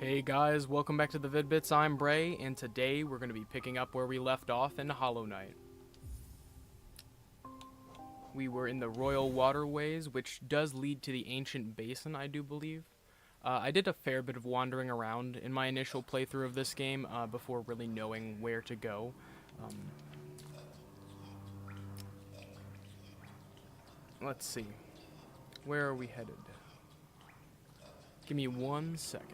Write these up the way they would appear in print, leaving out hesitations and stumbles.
Hey guys, welcome back to the Vid-Bits. I'm Bray, and today we're going to be picking up where we left off in Hollow Knight. We were in the Royal Waterways, which does lead to the ancient basin, I do believe. I did a fair bit of wandering around in my initial playthrough of this game before really knowing where to go. Let's see. Where are we headed? Give me 1 second.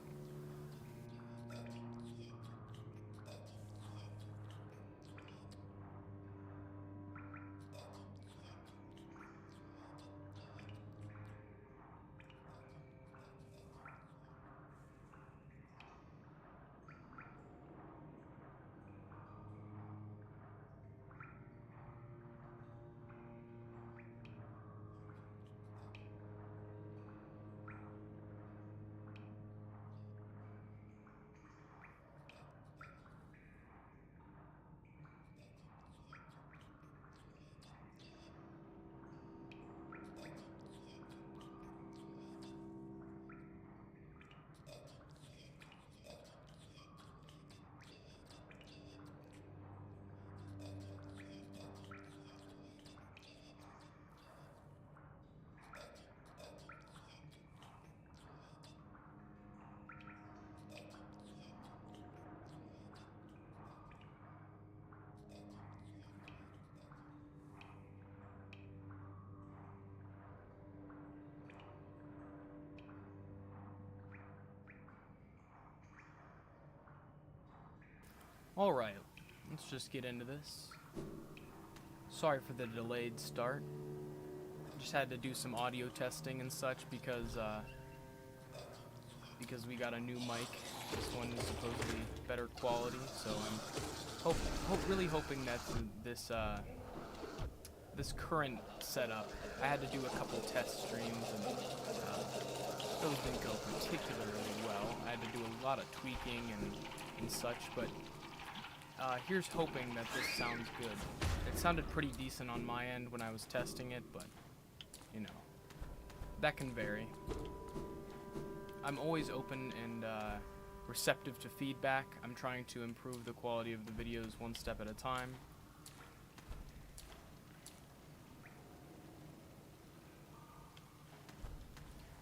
Alright, let's just get into this. Sorry for the delayed start. Just had to do some audio testing and such because we got a new mic. This one is supposedly better quality, so I'm really hoping that this current setup, I had to do a couple test streams and those didn't go particularly well. I had to do a lot of tweaking and such, but here's hoping that this sounds good. It sounded pretty decent on my end when I was testing it, but, you know, that can vary. I'm always open and receptive to feedback. I'm trying to improve the quality of the videos one step at a time.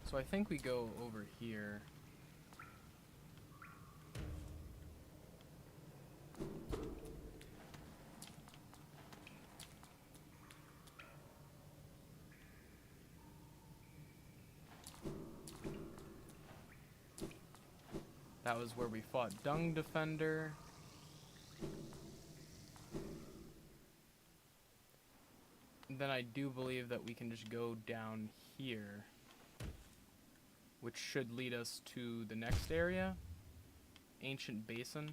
So I think we go over here. That was where we fought Dung Defender. Then I do believe that we can just go down here, which should lead us to the next area, Ancient Basin.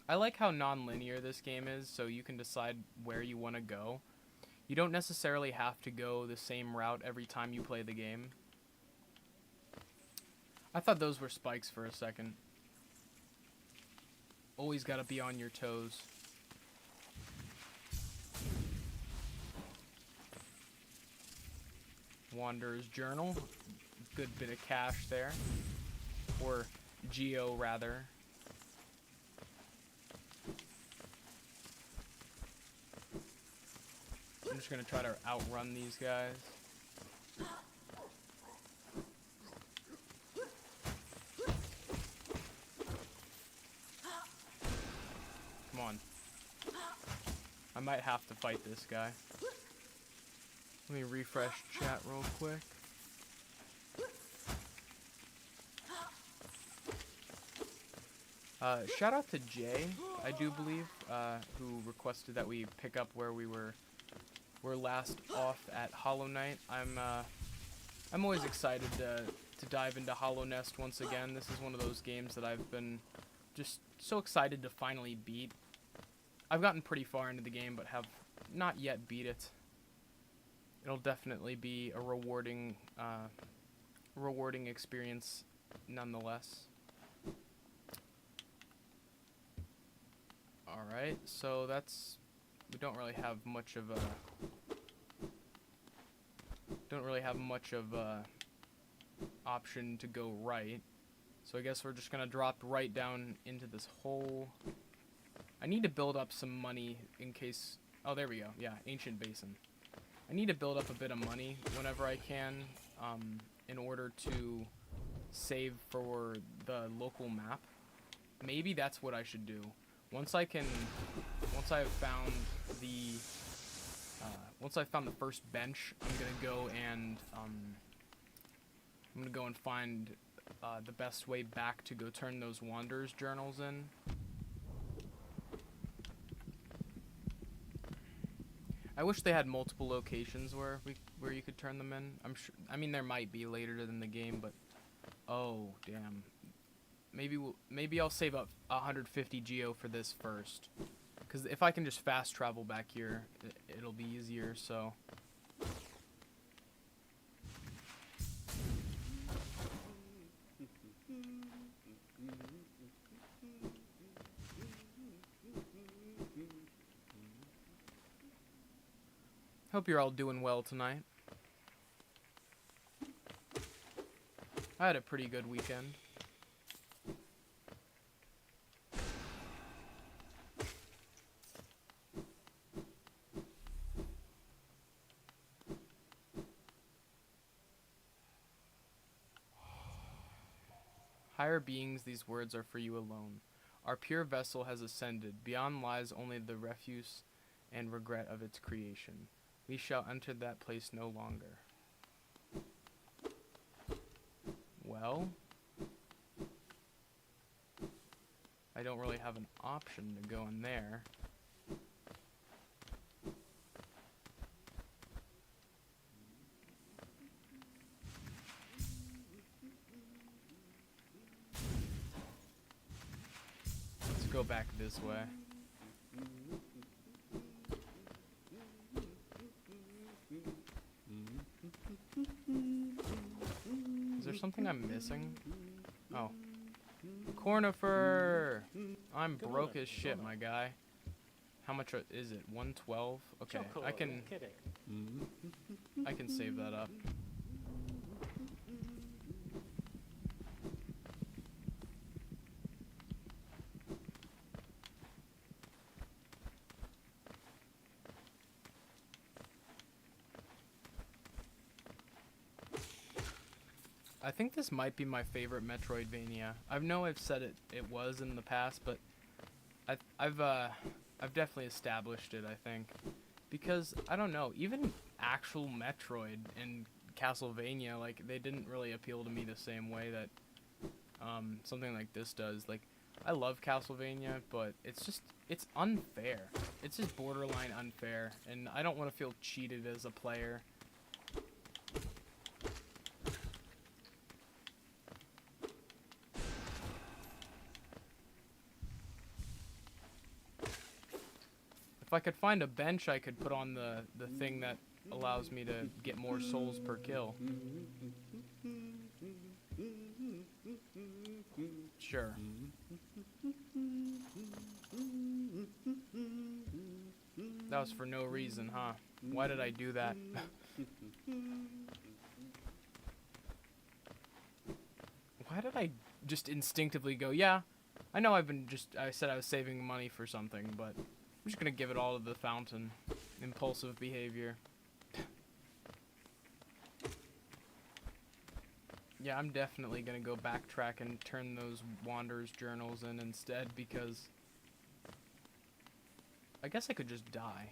I like how non-linear this game is, so you can decide where you want to go. You don't necessarily have to go the same route every time you play the game. I thought those were spikes for a second. Always gotta be on your toes. Wanderer's Journal. Good bit of cash there. Or Geo, rather. I'm just gonna try to outrun these guys. Come on. I might have to fight this guy. Let me refresh chat real quick. Shout out to Jay, I do believe, who requested that we pick up where we were last off at Hollow Knight. I'm always excited to dive into Hollow Nest once again. This is one of those games that I've been just so excited to finally beat. I've gotten pretty far into the game, but have not yet beat it. It'll definitely be a rewarding experience nonetheless. Alright, so we don't really have much of a don't really have much of a option to go right. So I guess we're just gonna drop right down into this hole. I need to build up some money in case... Oh, there we go. Yeah, Ancient Basin. I need to build up a bit of money whenever I can, in order to save for the local map. Maybe that's what I should do. Once I've found the first bench, I'm gonna go and find the best way back to go turn those Wanderer's Journals in. I wish they had multiple locations where you could turn them in. I mean, there might be later in the game, but oh damn. Maybe I'll save up 150 geo for this first, because if I can just fast travel back here, it'll be easier. So. Hope you're all doing well tonight. I had a pretty good weekend. Higher beings, these words are for you alone. Our pure vessel has ascended. Beyond lies only the refuse and regret of its creation. We shall enter that place no longer. Well, I don't really have an option to go in there. Let's go back this way. Is there something I'm missing? Oh. Cornifer! I'm broke as shit, my guy. How much is it? 112? Okay, I can save that up. I think this might be my favorite Metroidvania. I know I've said it was in the past, but I've definitely established it, I think. Because, I don't know, even actual Metroid and Castlevania, like, they didn't really appeal to me the same way that something like this does. Like, I love Castlevania, but it's unfair. It's just borderline unfair, and I don't want to feel cheated as a player. If I could find a bench, I could put on the thing that allows me to get more souls per kill. Sure. That was for no reason, huh? Why did I do that? Why did I just instinctively go, yeah, I know I said I was saving money for something, but I'm just gonna give it all to the fountain. Impulsive behavior. Yeah, I'm definitely gonna go backtrack and turn those Wanderer's Journals in instead, because I guess I could just die.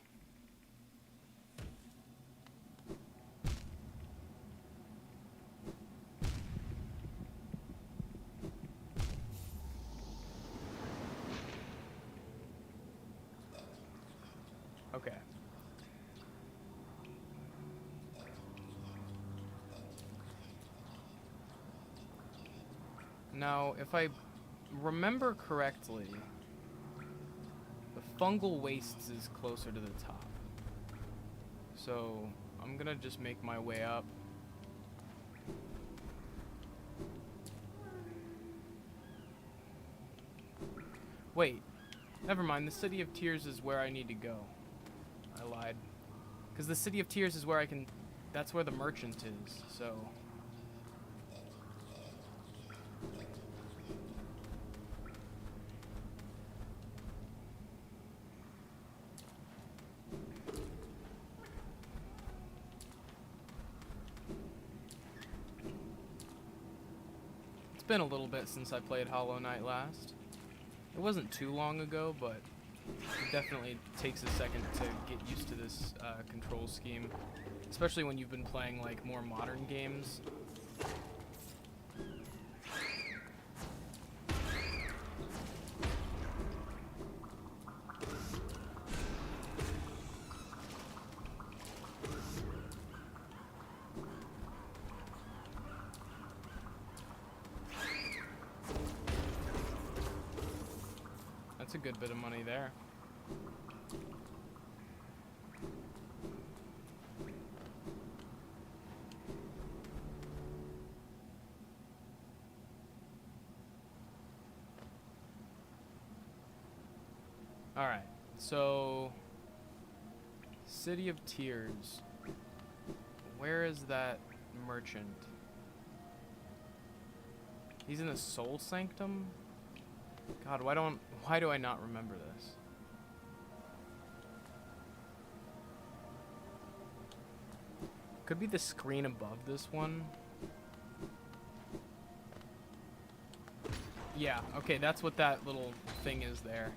Okay. Now, if I remember correctly, the fungal wastes is closer to the top. So, I'm gonna just make my way up. Wait, never mind, the City of Tears is where I need to go. I lied. Because the City of Tears is where I can that's where the merchant is, so... It's been a little bit since I played Hollow Knight last. It wasn't too long ago, but it definitely takes a second to get used to this control scheme, especially when you've been playing like more modern games. That's a good bit of money there. Alright, so City of Tears. Where is that merchant? He's in the Soul Sanctum? God, why do I not remember this? Could be the screen above this one. Yeah, okay, that's what that little thing is there.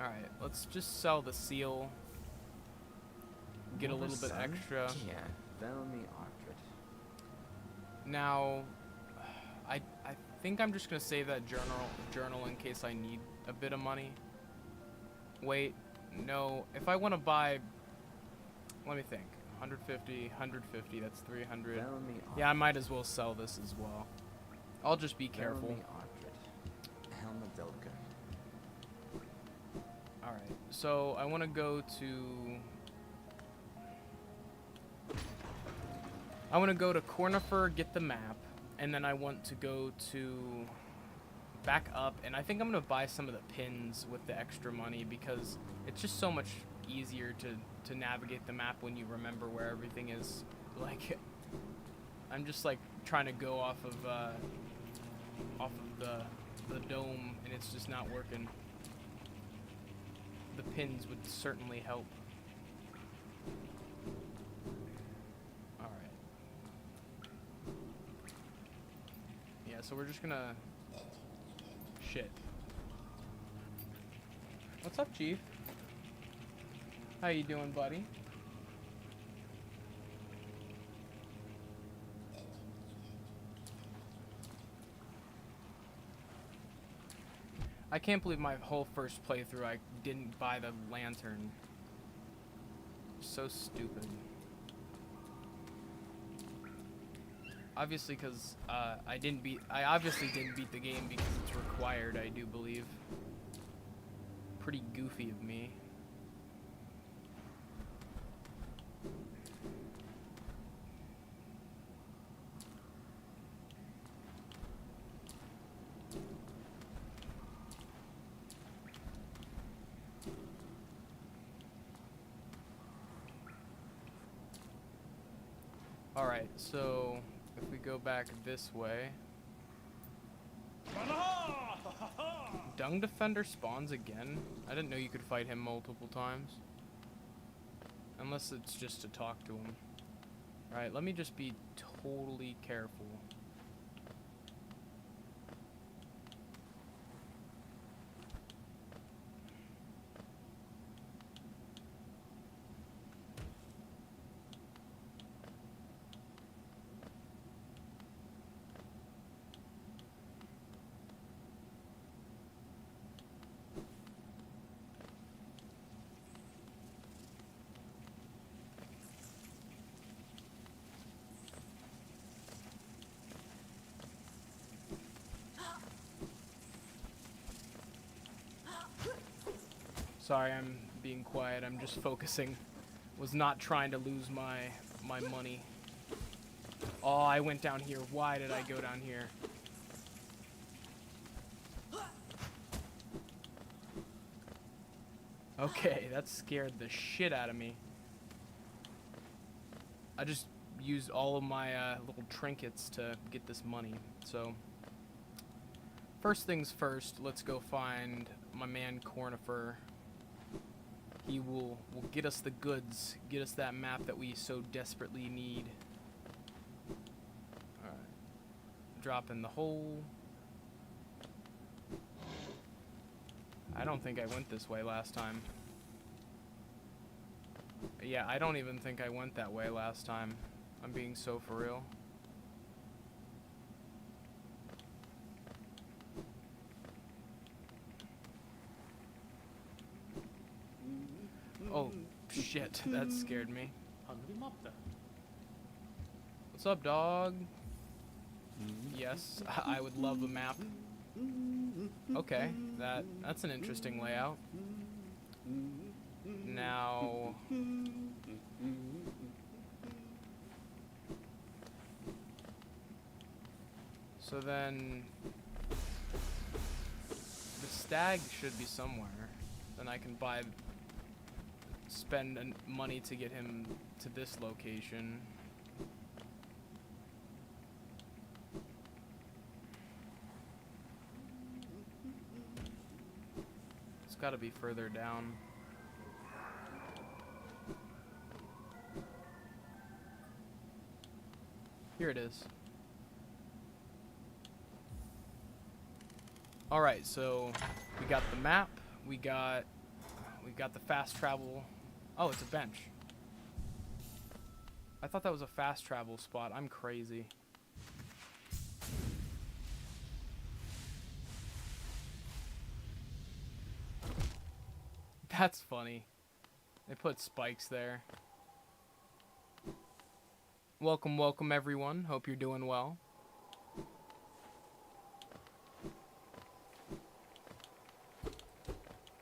Alright, let's just sell the seal. Get a little bit extra. Now, I think I'm just gonna save that journal in case I need a bit of money. Wait, no. If I want to buy, let me think. 150, 150. That's 300. Yeah, I might as well sell this as well. I'll just be careful. All right. So I want to go to Cornifer, get the map. And then I want to go to back up, and I think I'm gonna buy some of the pins with the extra money because it's just so much easier to navigate the map when you remember where everything is. Like, I'm just like trying to go off of the dome, and it's just not working. The pins would certainly help. So we're just gonna... Shit. What's up, Chief? How you doing, buddy? I can't believe my whole first playthrough I didn't buy the lantern. So stupid. Obviously, because I obviously didn't beat the game because it's required, I do believe. Pretty goofy of me. Alright, so if we go back this way. Dung Defender spawns again? I didn't know you could fight him multiple times. Unless it's just to talk to him. Alright, let me just be totally careful. Sorry, I'm being quiet. I'm just focusing. Was not trying to lose my money. Oh, I went down here. Why did I go down here? Okay, that scared the shit out of me. I just used all of my little trinkets to get this money. So first things first, let's go find my man Cornifer. He will get us the goods, get us that map that we so desperately need. Alright. Drop in the hole. I don't think I went this way last time. Yeah, I don't even think I went that way last time. I'm being so for real. Oh, shit. That scared me. What's up, dog? Yes, I would love a map. Okay, that's an interesting layout. Now... So then... The stag should be somewhere. Then I can spend money to get him to this location. It's gotta be further down. Here it is. Alright, so we got the map, we got the fast travel. Oh, it's a bench. I thought that was a fast travel spot. I'm crazy. That's funny. They put spikes there. Welcome, welcome everyone. Hope you're doing well.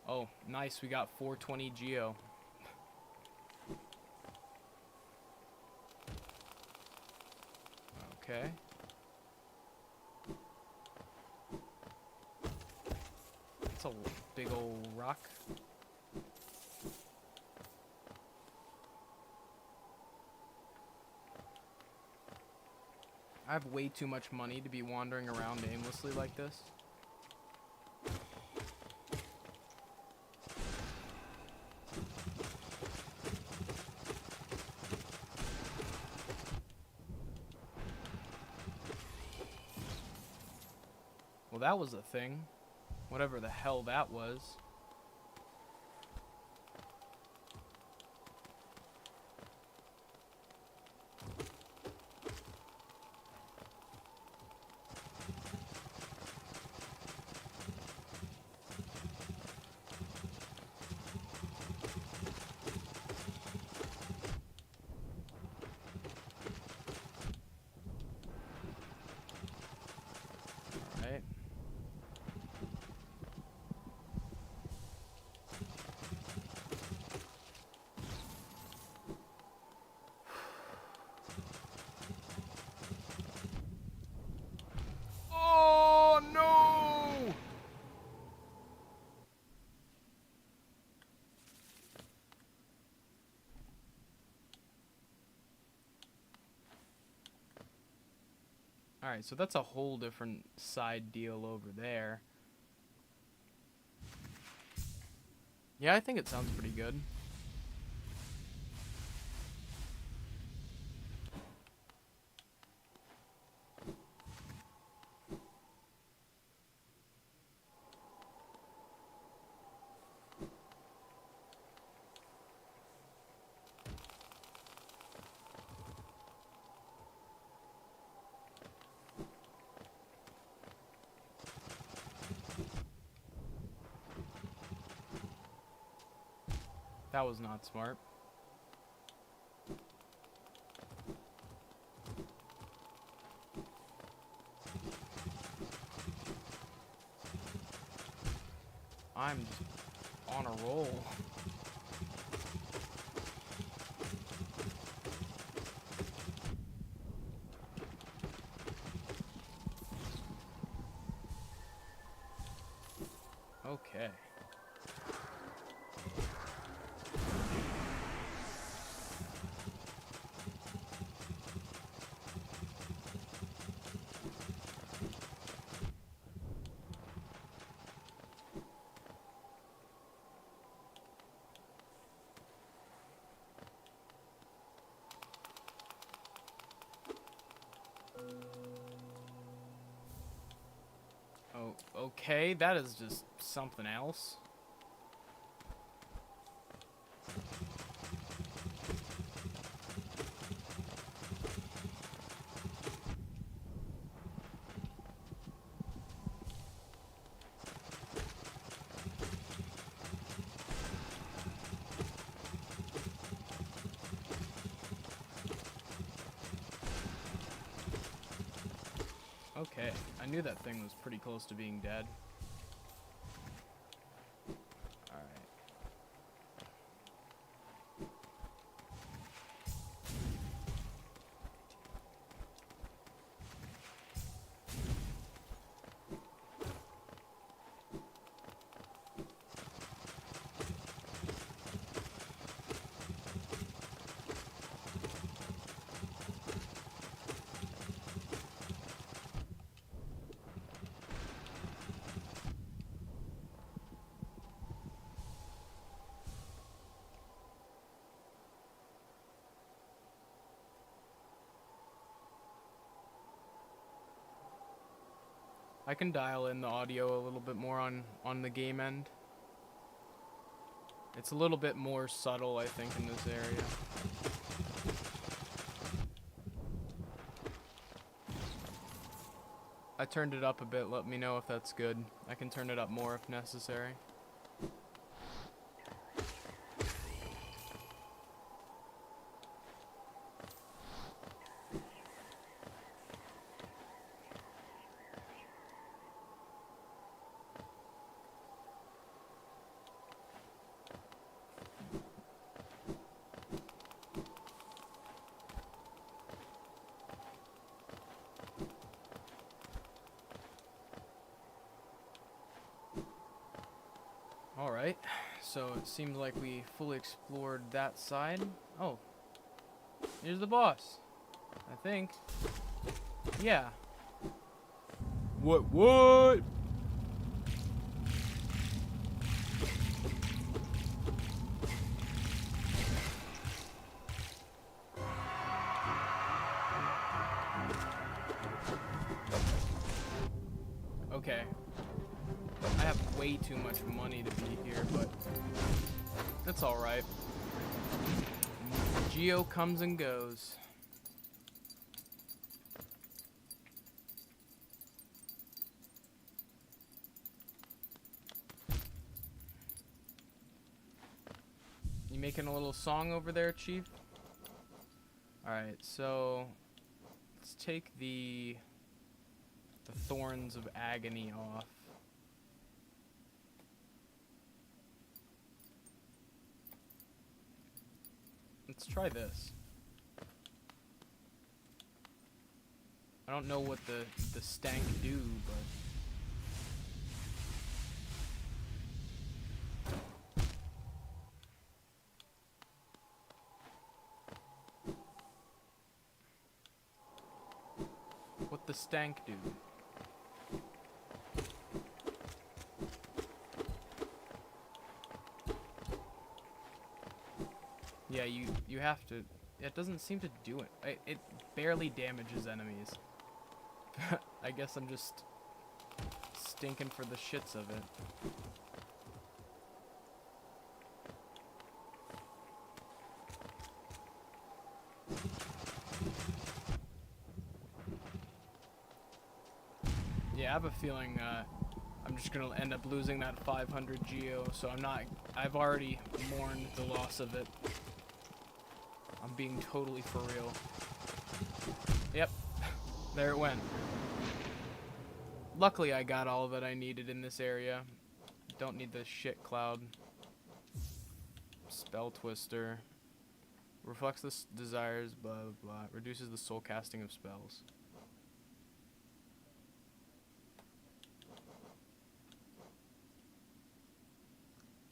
Oh, nice. We got 420 geo. Okay. That's a big old rock. I have way too much money to be wandering around aimlessly like this. Well, that was a thing. Whatever the hell that was. Alright. Oh no! Alright, so that's a whole different side deal over there. Yeah, I think it sounds pretty good. That was not smart. I'm just on a roll. Okay. Okay, that is just something else. Okay, I knew that thing was pretty close to being dead. Alright. I can dial in the audio a little bit more on the game end. It's a little bit more subtle, I think, in this area. I turned it up a bit. Let me know if that's good. I can turn it up more if necessary. Alright, so it seems like we fully explored that side. Oh, here's the boss, I think. Yeah. What? Okay. I have way too much money to be here, but that's alright. Geo comes and goes. You making a little song over there, Chief? Alright, so let's take the Thorns of Agony off. Let's try this. I don't know what the stank do, but what the stank do? Yeah, you have to. It doesn't seem to do it. It barely damages enemies. I guess I'm just stinking for the shits of it. Yeah, I have a feeling I'm just gonna end up losing that 500 geo, so I've already mourned the loss of it. I'm being totally for real. Yep, there it went. Luckily, I got all that I needed in this area. Don't need the shit cloud. Spell Twister. Reflects the desires, blah, blah, blah. Reduces the soul casting of spells.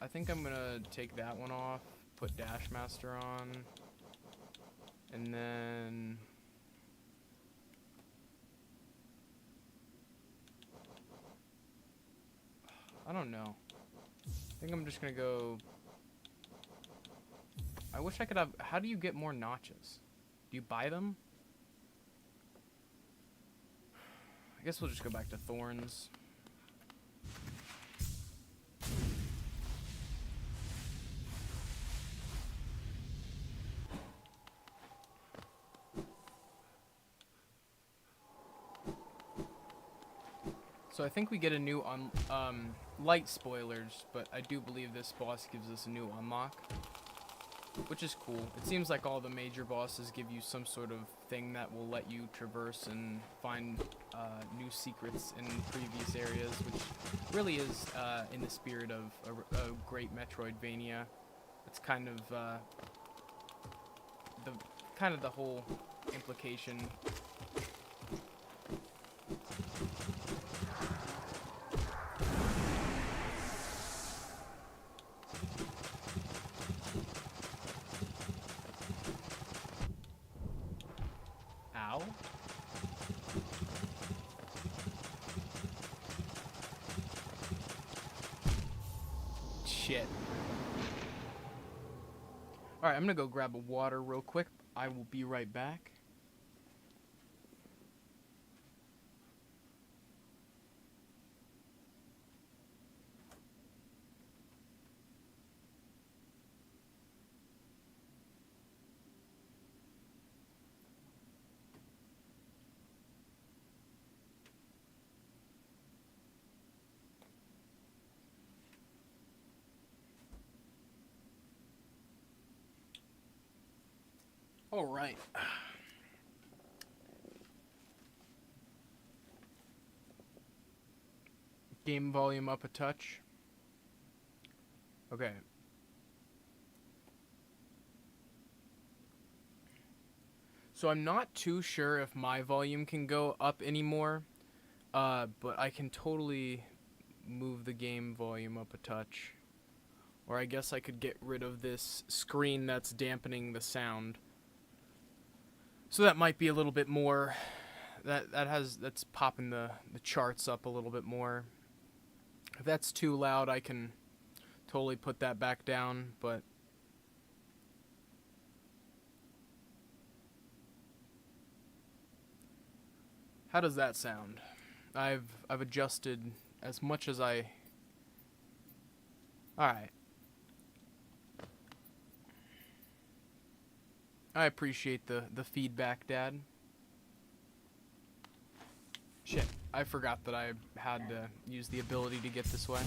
I think I'm gonna take that one off, put Dash Master on, and then I don't know. I think I'm just gonna go. I wish I could have. How do you get more notches? Do you buy them? I guess we'll just go back to Thorns. So I think we get a new light spoilers, but I do believe this boss gives us a new unlock, which is cool. It seems like all the major bosses give you some sort of thing that will let you traverse and find new secrets in previous areas, which really is in the spirit of a great metroidvania. It's kind of the whole implication. Ow. Shit. Alright, I'm gonna go grab a water real quick. I will be right back. Alright. Game volume up a touch. Okay. So I'm not too sure if my volume can go up anymore, but I can totally move the game volume up a touch. Or I guess I could get rid of this screen that's dampening the sound. So that might be a little bit more, that's popping the charts up a little bit more. If that's too loud, I can totally put that back down, but how does that sound? I've adjusted as much as I... Alright. I appreciate the feedback, Dad. Shit, I forgot that I had to use the ability to get this way.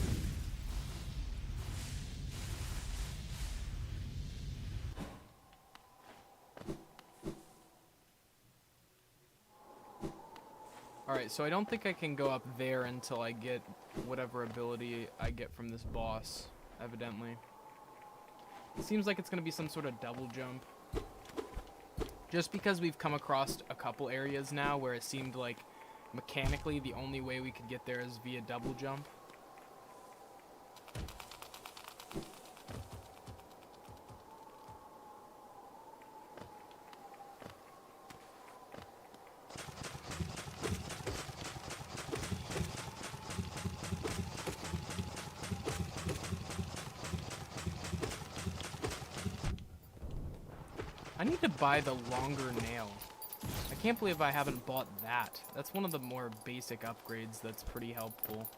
Alright, so I don't think I can go up there until I get whatever ability I get from this boss, evidently. It seems like it's going to be some sort of double jump. Just because we've come across a couple areas now where it seemed like mechanically the only way we could get there is via double jump. I need to buy the longer nail. I can't believe I haven't bought that. That's one of the more basic upgrades that's pretty helpful.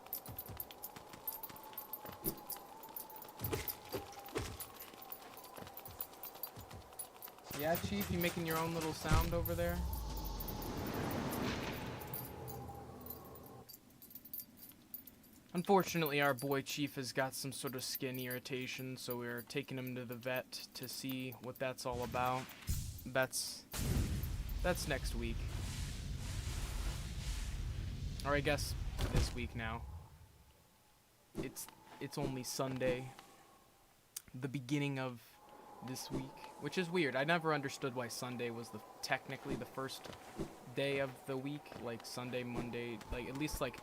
Yeah, Chief, you making your own little sound over there? Unfortunately, our boy Chief has got some sort of skin irritation, so we're taking him to the vet to see what that's all about. That's next week. Or I guess this week now. It's only Sunday, the beginning of this week, which is weird. I never understood why Sunday was technically the first day of the week, like Sunday, Monday, like at least like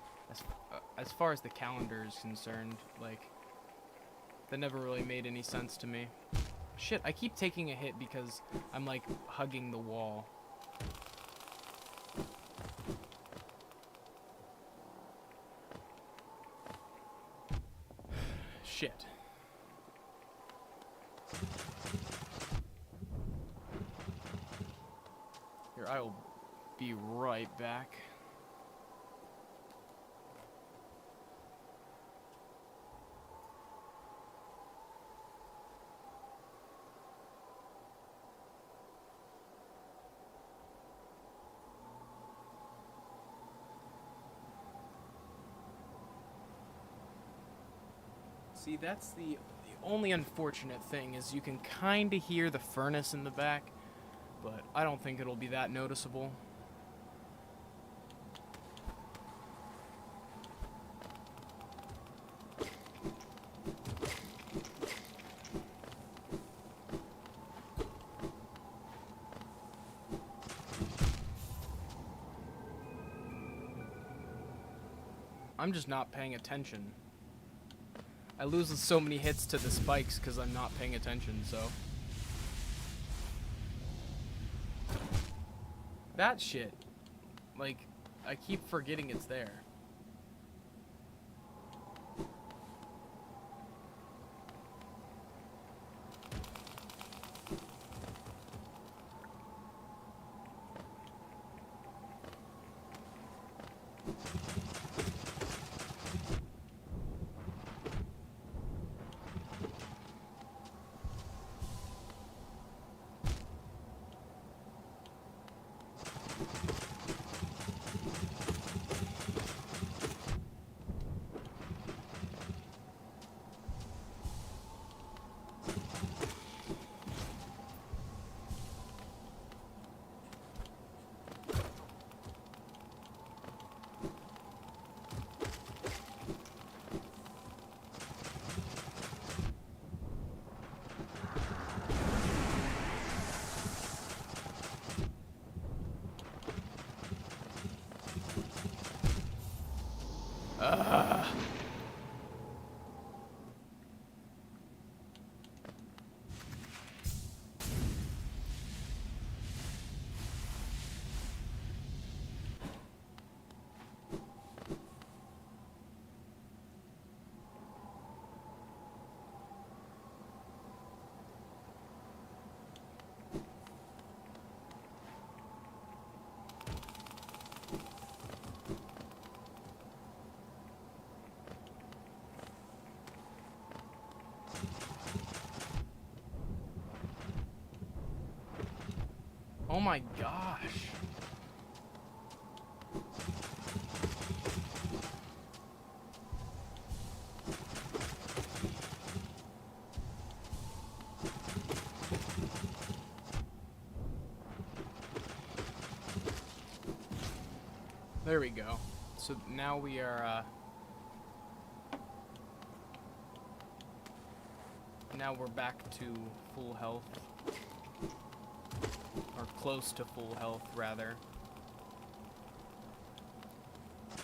as far as the calendar is concerned, like that never really made any sense to me. Shit, I keep taking a hit because I'm like hugging the wall. Shit. Here, I will be right back. See, that's the only unfortunate thing is you can kind of hear the furnace in the back, but I don't think it'll be that noticeable. I'm just not paying attention. I lose so many hits to the spikes because I'm not paying attention, so. That shit. Like, I keep forgetting it's there. Oh my gosh. There we go. So now we are, now we're back to full health. Or close to full health, rather. So,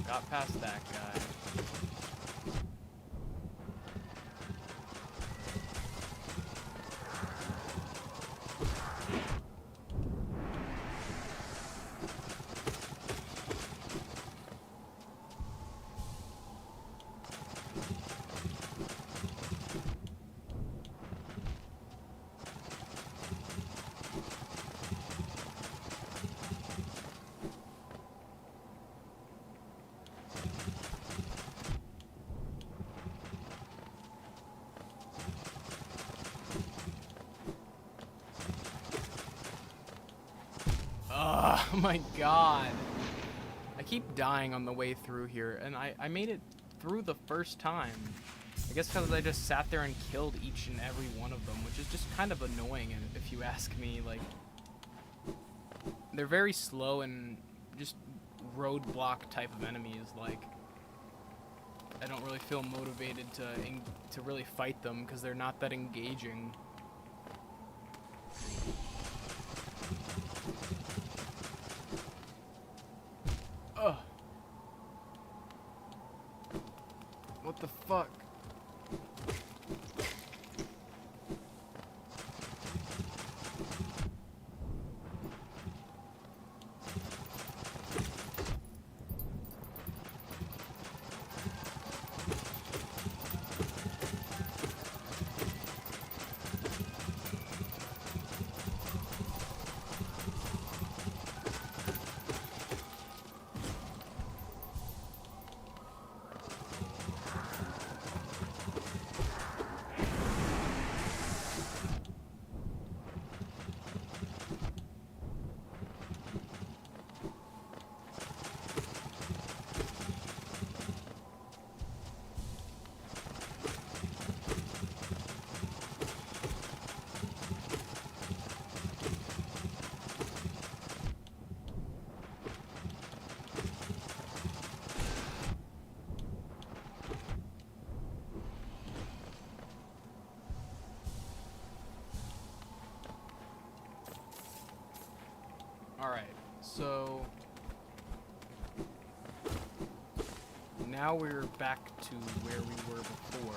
got past that guy. Oh my god. I keep dying on the way through here, and I made it through the first time. I guess because I just sat there and killed each and every one of them, which is just kind of annoying if you ask me. Like, they're very slow and just roadblock type of enemies. Like, I don't really feel motivated to really fight them because they're not that engaging. Ugh. What the fuck? Alright, so now we're back to where we were before.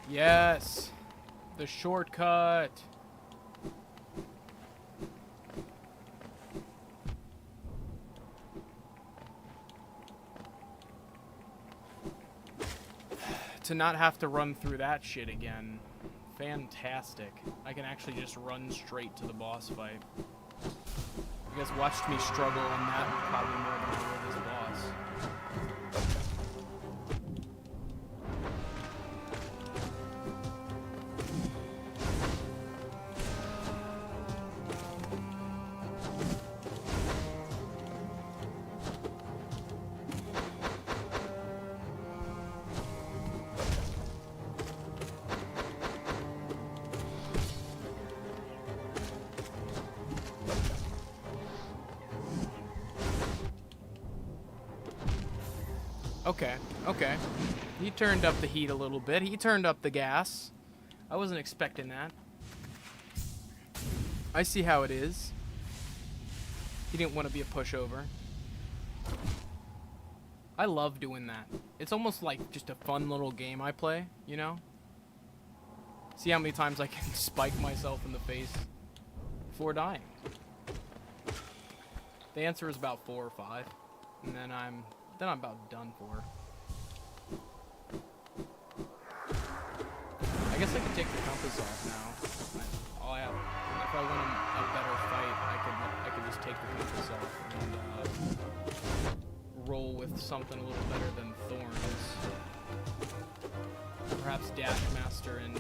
Yes, the shortcut. To not have to run through that shit again. Fantastic. I can actually just run straight to the boss fight. You guys watched me struggle on that probably more than I will this boss. Okay, okay. He turned up the heat a little bit. He turned up the gas. I wasn't expecting that. I see how it is. He didn't want to be a pushover. I love doing that. It's almost like just a fun little game I play, you know? See how many times I can spike myself in the face before dying. The answer is about 4 or 5. And then I'm about done for. I guess I could take the compass off now. If I want a better fight, I could just take the compass off and roll with something a little better than thorns. Perhaps Dash Master and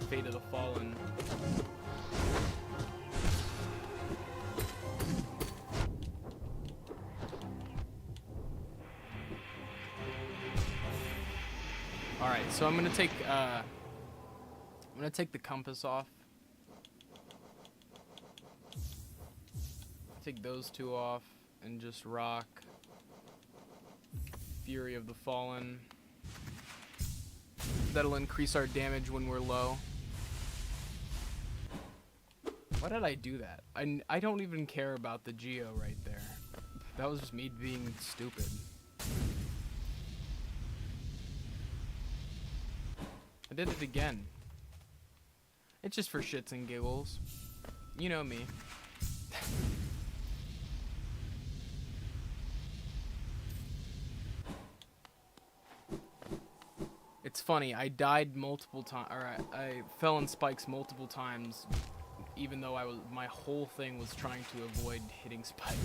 Fate of the Fallen. Alright, so I'm gonna take the compass off. Take those two off and just rock Fury of the Fallen. That'll increase our damage when we're low. Why did I do that? I don't even care about the Geo right there. That was just me being stupid. I did it again. It's just for shits and giggles. You know me. It's funny, I died multiple times, or I fell in spikes multiple times, even though my whole thing was trying to avoid hitting spikes.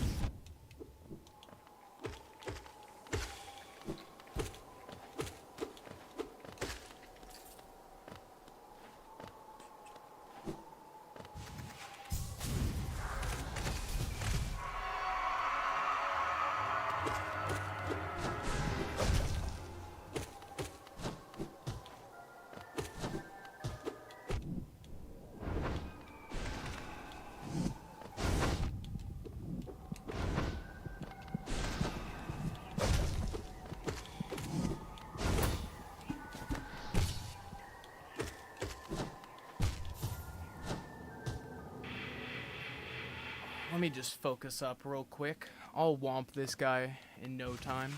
Let me just focus up real quick. I'll womp this guy in no time.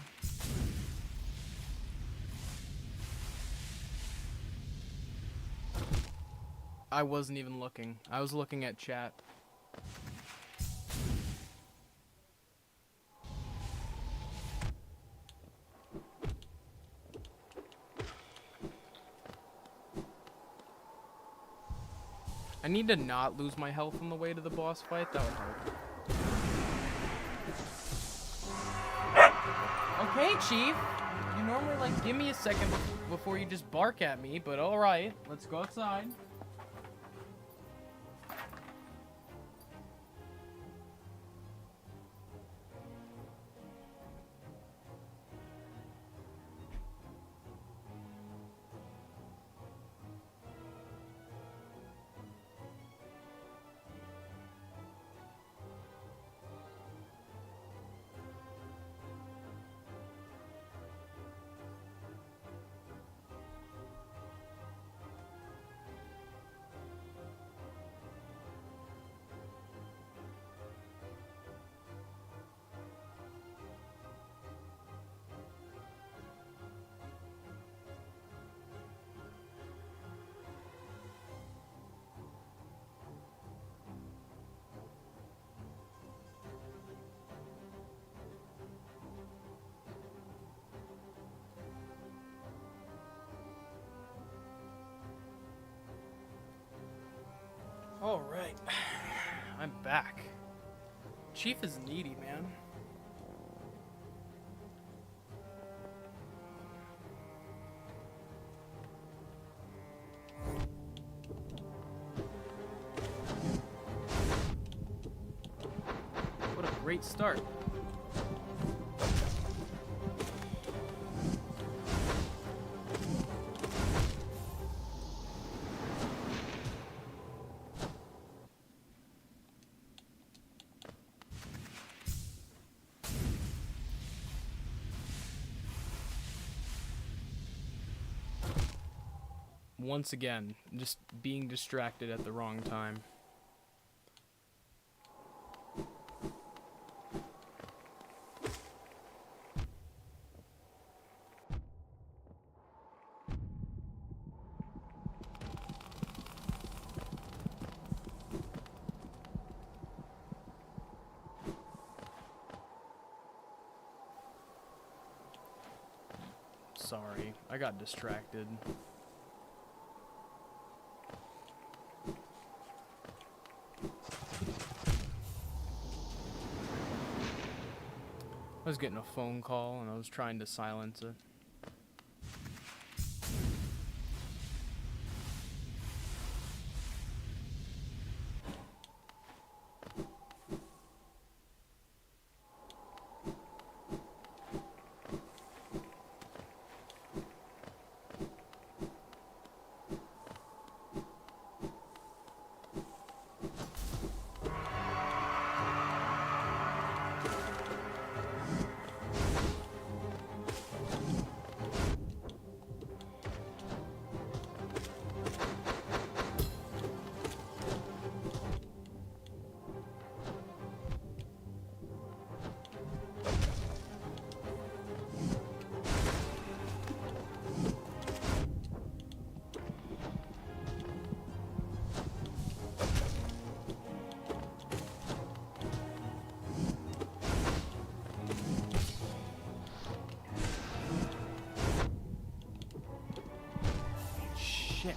I wasn't even looking. I was looking at chat. I need to not lose my health on the way to the boss fight. That would help. Okay, Chief. You normally, like, give me a second before you just bark at me, but alright. Let's go outside. Alright. I'm back. Chief is needy, man. What a great start. Once again, just being distracted at the wrong time. Sorry, I got distracted. I was getting a phone call and I was trying to silence it. Shit.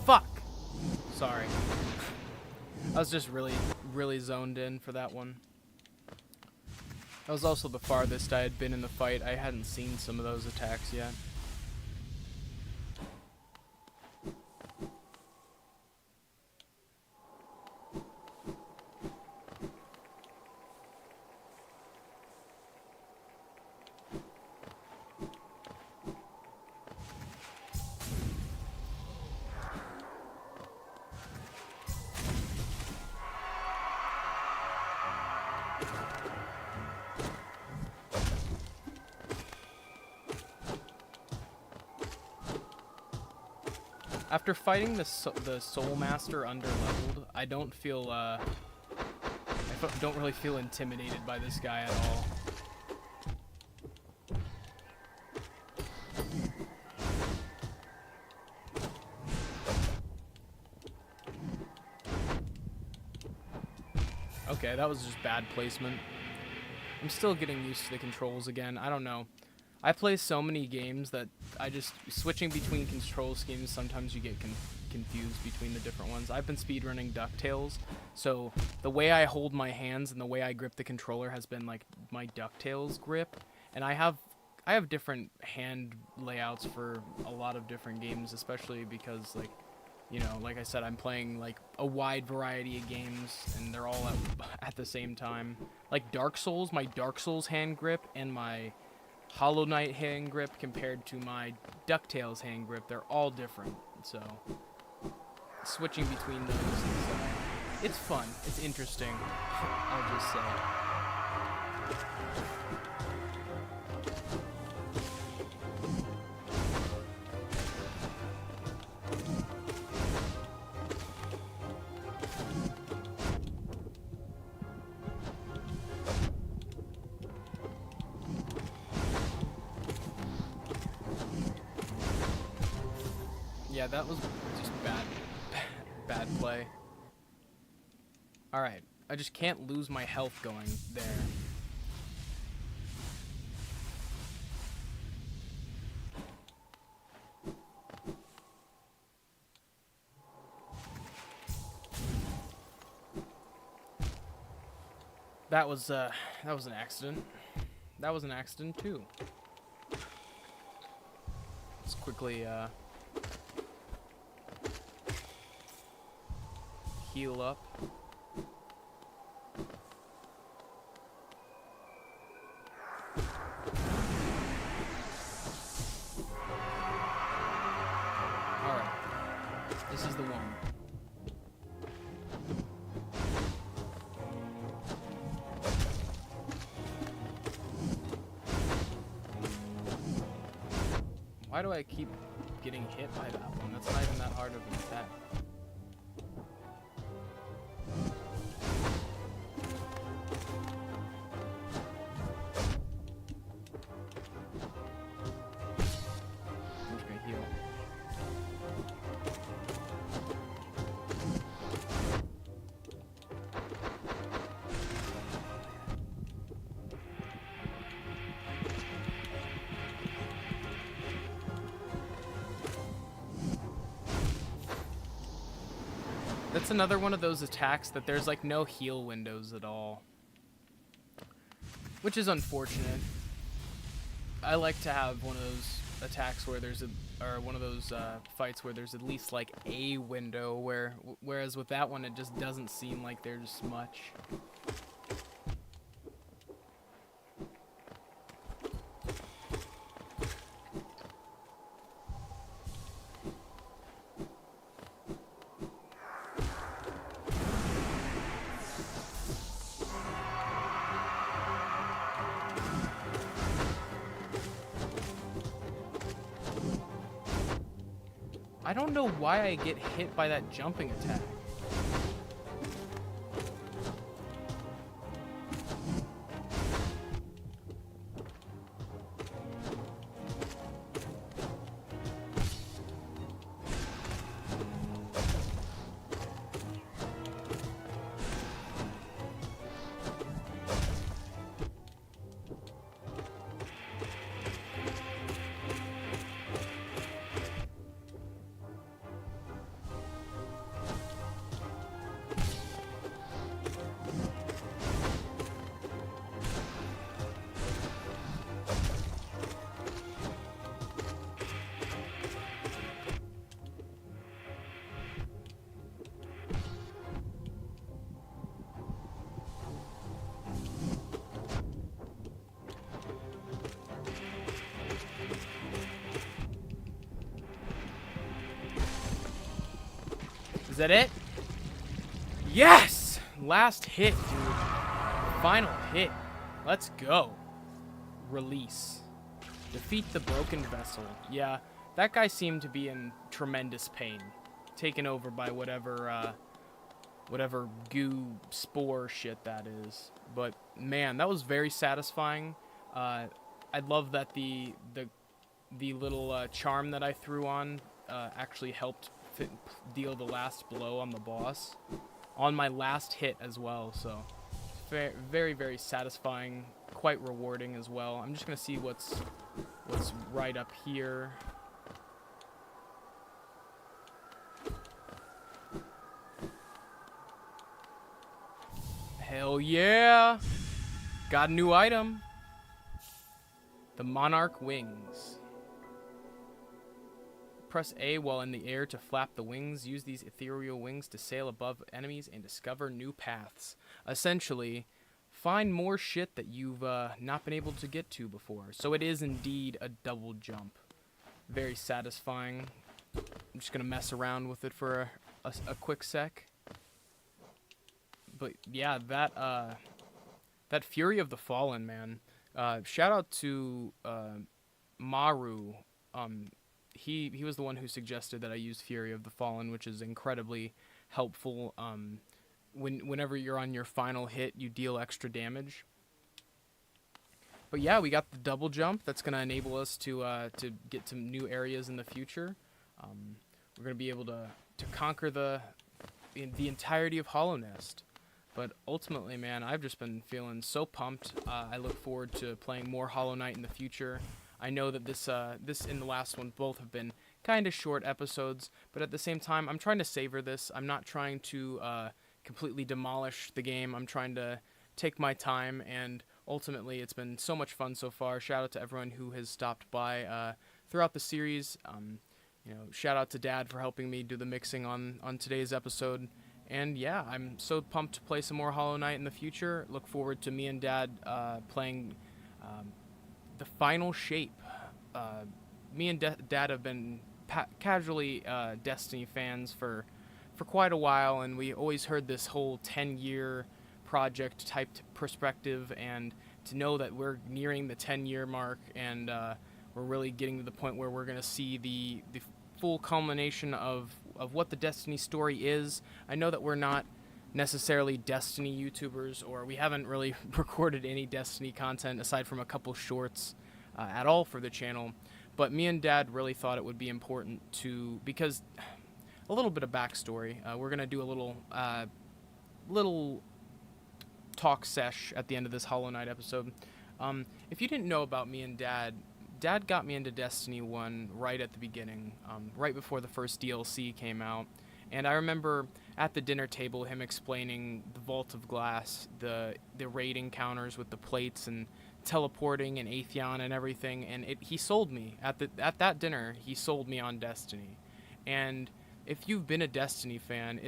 Fuck! Sorry. I was just really zoned in for that one. That was also the farthest I had been in the fight. I hadn't seen some of those attacks yet. After fighting the Soul Master underleveled, I don't feel, don't really feel intimidated by this guy at all. Okay, that was just bad placement. I'm still getting used to the controls again. I don't know. I play so many games that switching between control schemes, sometimes you get confused between the different ones. I've been speedrunning DuckTales, so the way I hold my hands and the way I grip the controller has been like my DuckTales grip, and I have different hand layouts for a lot of different games, especially because, like, you know, like I said, I'm playing like a wide variety of games and they're all at the same time. Like Dark Souls, my Dark Souls hand grip and my Hollow Knight hand grip compared to my DuckTales hand grip, they're all different. So switching between those it's fun. It's interesting, I'll just say. Yeah, that was just bad play. Alright, I just can't lose my health going there. That was an accident. That was an accident too. Let's quickly heal up. Alright. This is the one. Why do I keep getting hit by that one? That's not even that hard of an attack. I'm just gonna heal. That's another one of those attacks that there's like no heal windows at all, which is unfortunate. I like to have one of those attacks where there's one of those fights where there's at least like a window, whereas with that one it just doesn't seem like there's much. I don't know why I get hit by that jumping attack. Is that it? Yes! Last hit, dude. Final hit. Let's go. Release. Defeat the broken vessel. Yeah, that guy seemed to be in tremendous pain. Taken over by whatever goo spore shit that is. But man, that was very satisfying. I love that the little charm that I threw on actually helped deal the last blow on the boss on my last hit as well. So very, very satisfying, quite rewarding as well. I'm just gonna see what's right up here. Hell yeah! Got a new item. The Monarch Wings. Press A while in the air to flap the wings. Use these ethereal wings to sail above enemies and discover new paths. Essentially, find more shit that you've not been able to get to before. So it is indeed a double jump. Very satisfying. I'm just going to mess around with it for a quick sec. But yeah, that Fury of the Fallen, man. Shout out to Maru. He was the one who suggested that I use Fury of the Fallen, which is incredibly helpful. Whenever you're on your final hit, you deal extra damage. But yeah, we got the double jump. That's going to enable us to get to new areas in the future. We're going to be able to conquer the entirety of Hollow Nest. But ultimately, man, I've just been feeling so pumped. I look forward to playing more Hollow Knight in the future. I know that this and the last one both have been kind of short episodes, but at the same time, I'm trying to savor this. I'm not trying to completely demolish the game. I'm trying to take my time, and ultimately, it's been so much fun so far. Shout out to everyone who has stopped by throughout the series. Shout out to Dad for helping me do the mixing on today's episode. And yeah, I'm so pumped to play some more Hollow Knight in the future. Look forward to me and Dad playing the final shape. Me and Dad have been casually Destiny fans for quite a while, and we always heard this whole 10-year project type perspective, and to know that we're nearing the 10-year mark, and we're really getting to the point where we're going to see the full culmination of what the Destiny story is. I know that we're not necessarily Destiny YouTubers, or we haven't really recorded any Destiny content aside from a couple shorts at all for the channel, but me and Dad really thought it would be important because a little bit of backstory. We're gonna do a little talk sesh at the end of this Hollow Knight episode. If you didn't know about me and Dad got me into Destiny 1 right at the beginning, right before the first DLC came out. And I remember at the dinner table him explaining the Vault of Glass, the raid encounters with the plates and teleporting and Atheon and everything. And he sold me at that dinner. He sold me on Destiny. And if you've been a Destiny fan,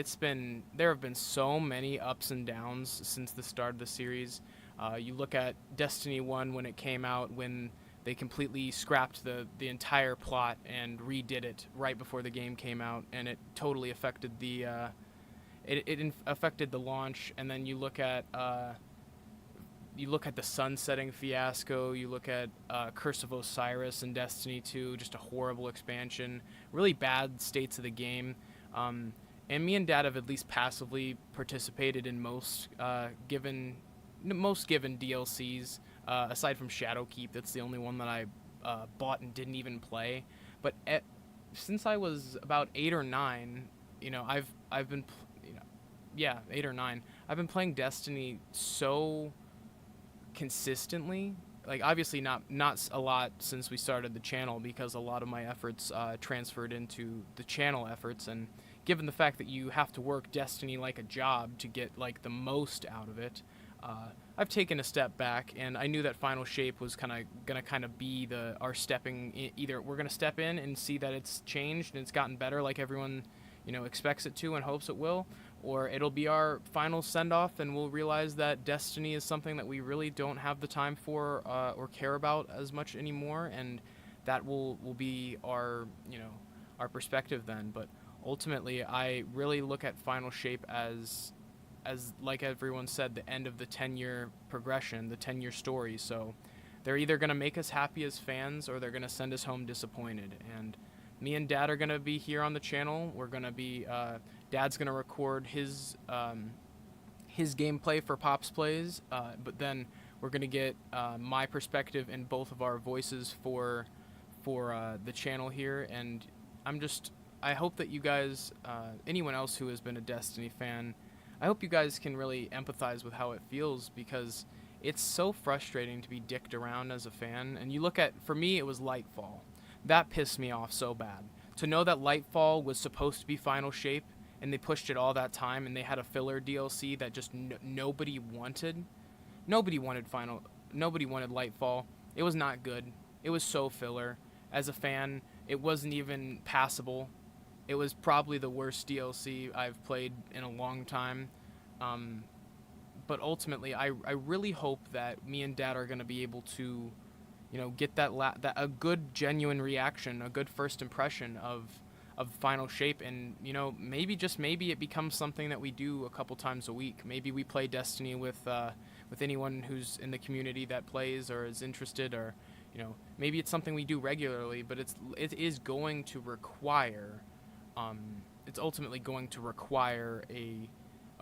there have been so many ups and downs since the start of the series. You look at Destiny 1 when it came out, when they completely scrapped the entire plot and redid it right before the game came out, and it totally affected affected the launch. And then you look at the sunsetting fiasco. You look at Curse of Osiris and Destiny 2, just a horrible expansion, really bad states of the game. And me and Dad have at least passively participated in most given DLCs. Aside from Shadowkeep, that's the only one that I bought and didn't even play. But since I was about 8 or 9, I've been, 8 or 9. I've been playing Destiny so consistently. Like, obviously not a lot since we started the channel, because a lot of my efforts transferred into the channel efforts, and given the fact that you have to work Destiny like a job to get like the most out of it, I've taken a step back, and I knew that Final Shape was gonna be our stepping in. Either we're gonna step in and see that it's changed and it's gotten better like everyone expects it to and hopes it will, or it'll be our final send-off and we'll realize that Destiny is something that we really don't have the time for or care about as much anymore, and that will be our perspective then. But ultimately, I really look at Final Shape as like everyone said, the end of the 10-year progression, the 10-year story. So they're either going to make us happy as fans, or they're going to send us home disappointed. And me and Dad are going to be here on the channel. We're going to be Dad's going to record his gameplay for Pops Plays, but then we're going to get my perspective in both of our voices for the channel here. And I hope that you guys, anyone else who has been a Destiny fan, I hope you guys can really empathize with how it feels, because it's so frustrating to be dicked around as a fan. And you look at, for me, it was Lightfall. That pissed me off so bad. To know that Lightfall was supposed to be Final Shape, and they pushed it all that time, and they had a filler DLC that just nobody wanted. Nobody wanted Nobody wanted Lightfall. It was not good. It was so filler. As a fan, it wasn't even passable. It was probably the worst DLC I've played in a long time. But ultimately, I really hope that me and Dad are going to be able to, get that a good genuine reaction, a good first impression of Final Shape, and maybe, just maybe, it becomes something that we do a couple times a week. Maybe we play Destiny with anyone who's in the community that plays or is interested, or maybe it's something we do regularly. But it is going to require, it's ultimately going to require a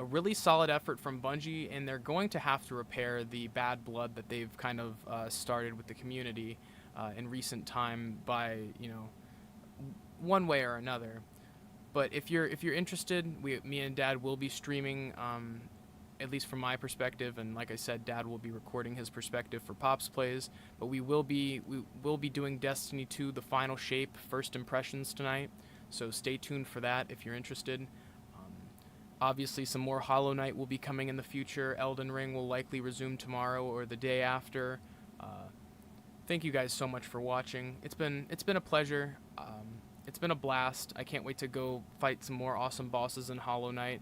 really solid effort from Bungie, and they're going to have to repair the bad blood that they've kind of started with the community in recent time by one way or another. But if you're interested, me and Dad will be streaming, at least from my perspective, and like I said, Dad will be recording his perspective for Pops Plays. But we will be doing Destiny 2, the Final Shape first impressions tonight, so stay tuned for that if you're interested. Obviously, some more Hollow Knight will be coming in the future. Elden Ring will likely resume tomorrow or the day after. Thank you guys so much for watching. It's been a pleasure. It's been a blast. I can't wait to go fight some more awesome bosses in Hollow Knight.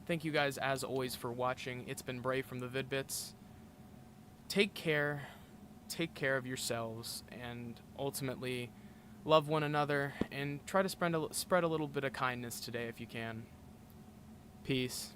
Thank you guys, as always, for watching. It's been Bray from the Vid-Bits. Take care of yourselves, and ultimately love one another, and try to spread a little bit of kindness today if you can. Peace.